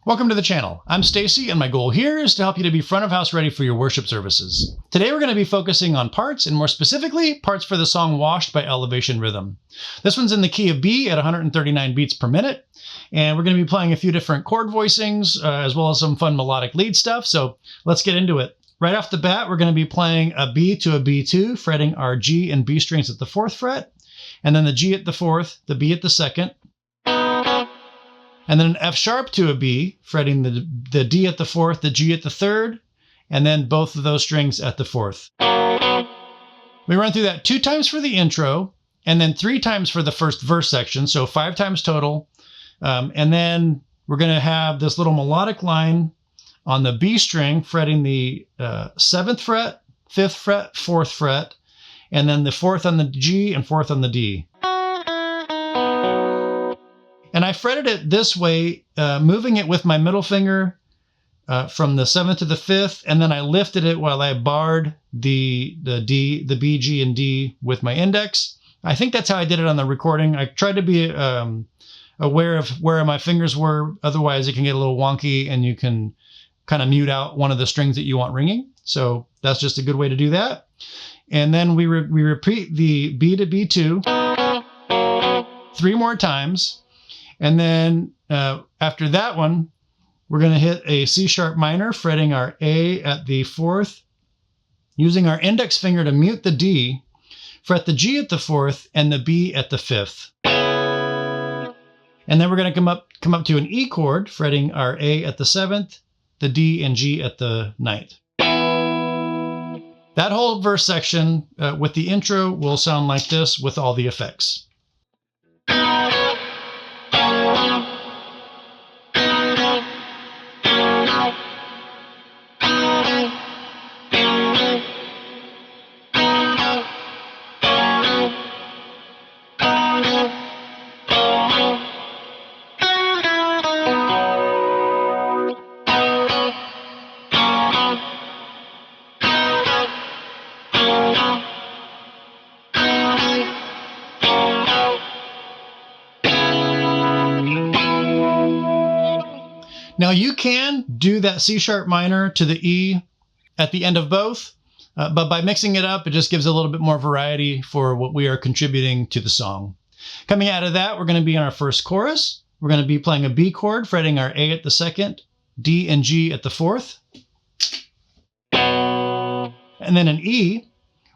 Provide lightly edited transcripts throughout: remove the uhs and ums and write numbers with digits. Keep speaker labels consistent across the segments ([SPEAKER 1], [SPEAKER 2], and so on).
[SPEAKER 1] Welcome to the channel. I'm Stacy, and my goal here is to help you to be front of house ready for your worship services. Today we're going to be focusing on parts, and more specifically, parts for the song Washed by Elevation Rhythm. This one's in the key of B at 139 beats per minute, and we're going to be playing a few different chord voicings, as well as some fun melodic lead stuff, so let's get into it. Right off the bat, we're going to be playing a B to a B2, fretting our G and B strings at the 4th fret, and then the G at the 4th, the B at the 2nd, and then an F sharp to a B, fretting the D at the 4th, the G at the 3rd, and then both of those strings at the 4th. We run through that 2 times for the intro, and then 3 times for the first verse section, so 5 times total. And then we're going to have this little melodic line on the B string, fretting the 7th fret, 5th fret, 4th fret, and then the 4th on the G and 4th on the D. And I fretted it this way, moving it with my middle finger from the 7th to the 5th, and then I lifted it while I barred the B, G, and D with my index. I think that's how I did it on the recording. I tried to be aware of where my fingers were, otherwise it can get a little wonky and you can kind of mute out one of the strings that you want ringing. So that's just a good way to do that. And then we repeat the B to B2 3 more times. And then after that one, we're going to hit a C sharp minor, fretting our A at the 4th, using our index finger to mute the D, fret the G at the 4th, and the B at the 5th. And then we're going to come up to an E chord, fretting our A at the 7th, the D and G at the 9th. That whole verse section with the intro will sound like this with all the effects. Now you can do that C sharp minor to the E at the end of both, but by mixing it up, it just gives a little bit more variety for what we are contributing to the song. Coming out of that, we're going to be in our first chorus. We're going to be playing a B chord, fretting our A at the 2nd, D and G at the 4th. And then an E,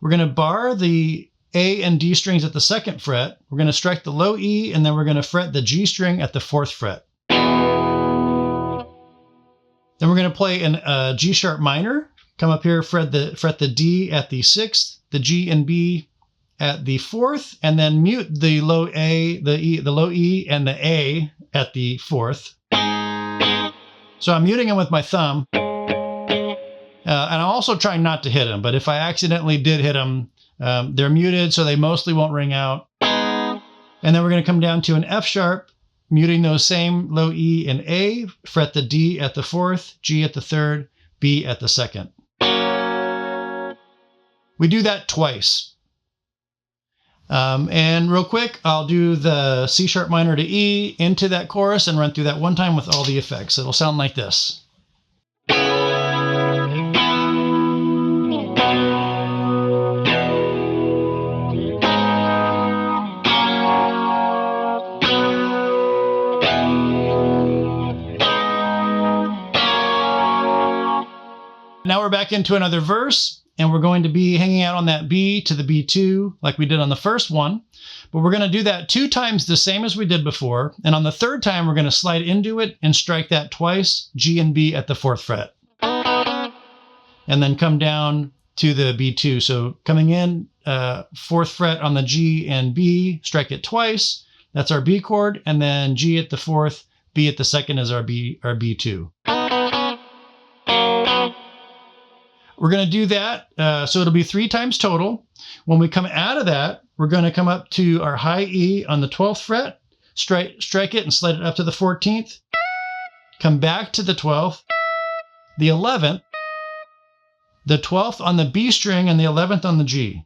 [SPEAKER 1] we're going to bar the A and D strings at the 2nd fret. We're going to strike the low E, and then we're going to fret the G string at the 4th fret. Then we're going to play a G sharp minor. Come up here, fret the D at the 6th, the G and B at the 4th, and then mute the low A, the low E, and the A at the 4th. So I'm muting them with my thumb, and I'm also trying not to hit them. But if I accidentally did hit them, they're muted, so they mostly won't ring out. And then we're going to come down to an F sharp, muting those same low E and A, fret the D at the 4th, G at the 3rd, B at the 2nd. We do that twice. And real quick, I'll do the C sharp minor to E into that chorus and run through that one time with all the effects. It'll sound like this. Now we're back into another verse, and we're going to be hanging out on that B to the B2 like we did on the first one. But we're going to do that 2 times the same as we did before. And on the 3rd time, we're going to slide into it and strike that twice, G and B at the 4th fret. And then come down to the B2. So coming in, 4th fret on the G and B, strike it twice. That's our B chord. And then G at the 4th, B at the 2nd is our B2. We're going to do that, so it'll be 3 times total. When we come out of that, we're going to come up to our high E on the 12th fret, strike it and slide it up to the 14th, come back to the 12th, the 11th, the 12th on the B string, and the 11th on the G.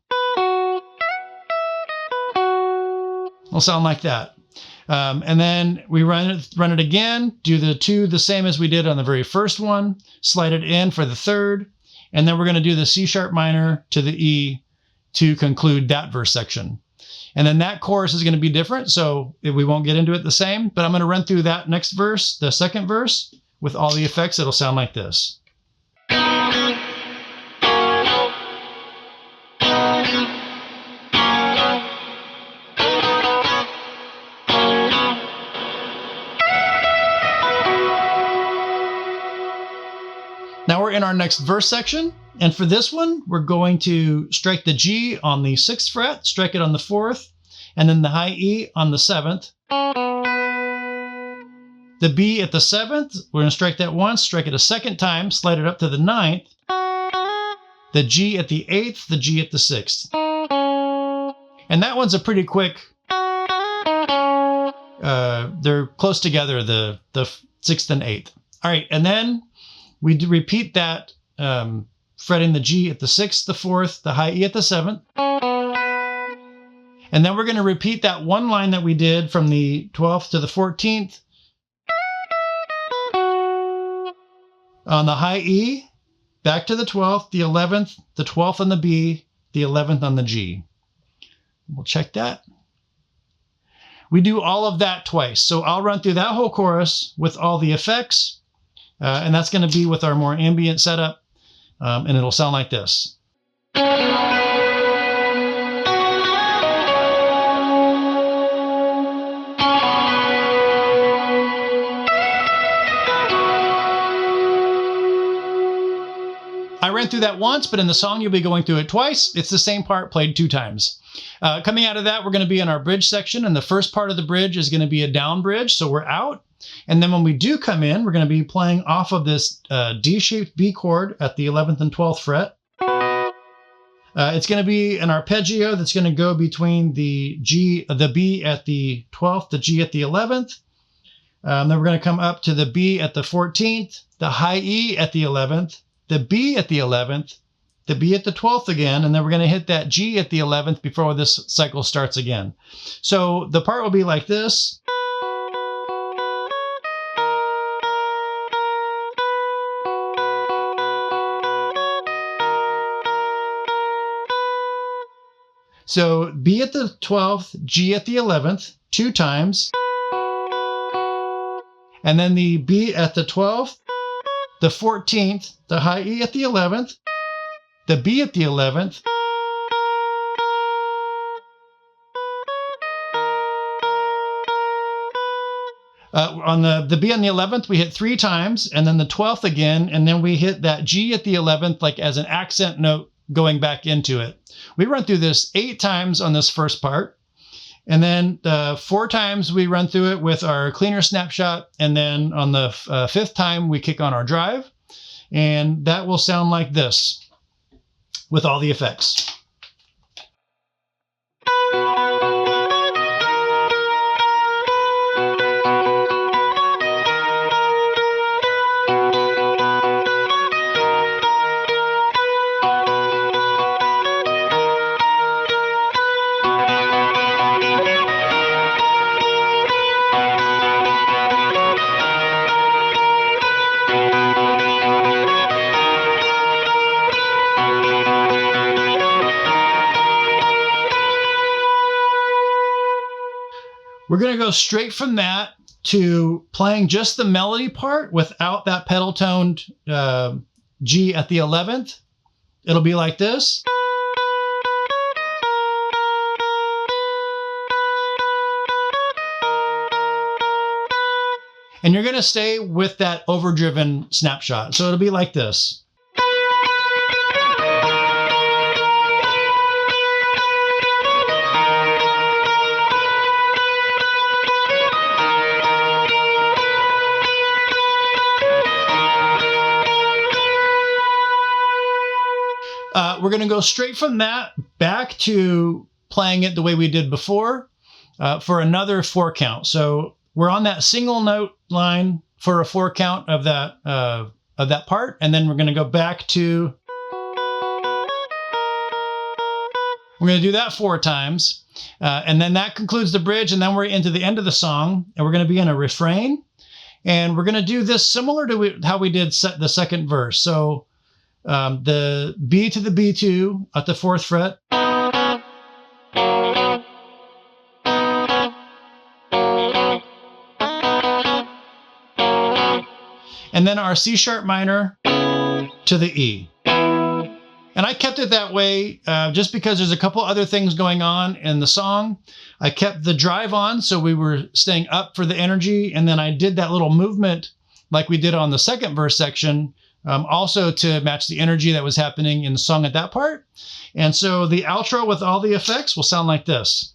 [SPEAKER 1] It'll sound like that. And then we run it again, do the 2 the same as we did on the very first one, slide it in for the 3rd, and then we're going to do the C sharp minor to the E to conclude that verse section. And then that chorus is going to be different, so we won't get into it the same, but I'm going to run through that next verse, the 2nd verse, with all the effects. It'll sound like this. Now we're in our next verse section, and for this one, we're going to strike the G on the 6th fret, strike it on the 4th, and then the high E on the 7th. The B at the 7th, we're going to strike that once, strike it a 2nd time, slide it up to the 9th. The G at the 8th, the G at the 6th. And that one's a pretty quick, they're close together, the 6th and 8th. All right, and then we repeat that, fretting the G at the 6th, the 4th, the high E at the 7th. And then we're going to repeat that one line that we did from the 12th to the 14th on the high E, back to the 12th, the 11th, the 12th on the B, the 11th on the G. We'll check that. We do all of that twice. So I'll run through that whole chorus with all the effects. And that's going to be with our more ambient setup, and it'll sound like this. I ran through that once, but in the song you'll be going through it twice. It's the same part played 2 times. Coming out of that, we're going to be in our bridge section, and the first part of the bridge is going to be a down bridge, so we're out. And then when we do come in, we're going to be playing off of this D-shaped B chord at the 11th and 12th fret. It's going to be an arpeggio that's going to go between the B at the 12th, the G at the 11th. Then we're going to come up to the B at the 14th, the high E at the 11th, the B at the 11th, the B at the 12th again, and then we're going to hit that G at the 11th before this cycle starts again. So the part will be like this. So B at the 12th, G at the 11th, 2 times. And then the B at the 12th, the 14th, the high E at the 11th, the B at the 11th, on the B on the 11th, we hit 3 times, and then the 12th again, and then we hit that G at the 11th like as an accent note going back into it. We run through this 8 times on this first part, and then 4 times we run through it with our cleaner snapshot, and then on the 5th time we kick on our drive, and that will sound like this with all the effects. We're going to go straight from that to playing just the melody part without that pedal toned G at the 11th. It'll be like this. And you're going to stay with that overdriven snapshot. So it'll be like this. We're going to go straight from that back to playing it the way we did before for another 4 count. So we're on that single note line for a 4 count of that part, and then we're going to go back to We're going to do that 4 times. And then that concludes the bridge. And then we're into the end of the song. And we're going to be in a refrain. And we're going to do this similar to how we did the second verse. So the B to the B2 at the 4th fret. And then our C sharp minor to the E. And I kept it that way just because there's a couple other things going on in the song. I kept the drive on, so we were staying up for the energy. And then I did that little movement like we did on the second verse section, also to match the energy that was happening in the song at that part. And so the outro with all the effects will sound like this.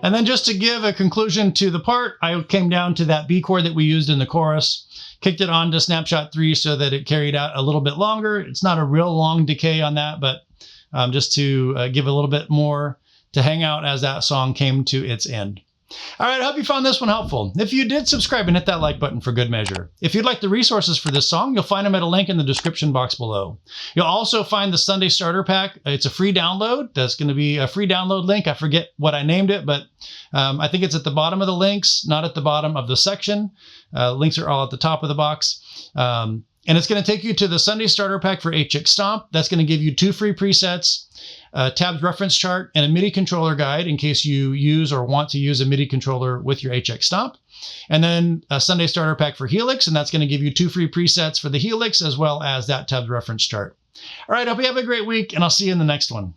[SPEAKER 1] And then just to give a conclusion to the part, I came down to that B chord that we used in the chorus, kicked it on to snapshot 3 so that it carried out a little bit longer. It's not a real long decay on that, but just to give a little bit more to hang out as that song came to its end. All right, I hope you found this one helpful. If you did, subscribe and hit that like button for good measure. If you'd like the resources for this song, you'll find them at a link in the description box below. You'll also find the Sunday Starter Pack. It's a free download. That's going to be a free download link. I forget what I named it, but I think it's at the bottom of the links, not at the bottom of the section. Links are all at the top of the box. And it's going to take you to the Sunday Starter Pack for HX Stomp. That's going to give you 2 free presets, a tabs reference chart, and a MIDI controller guide in case you use or want to use a MIDI controller with your HX Stomp. And then a Sunday Starter Pack for Helix, and that's going to give you 2 free presets for the Helix as well as that tabs reference chart. All right, I hope you have a great week, and I'll see you in the next one.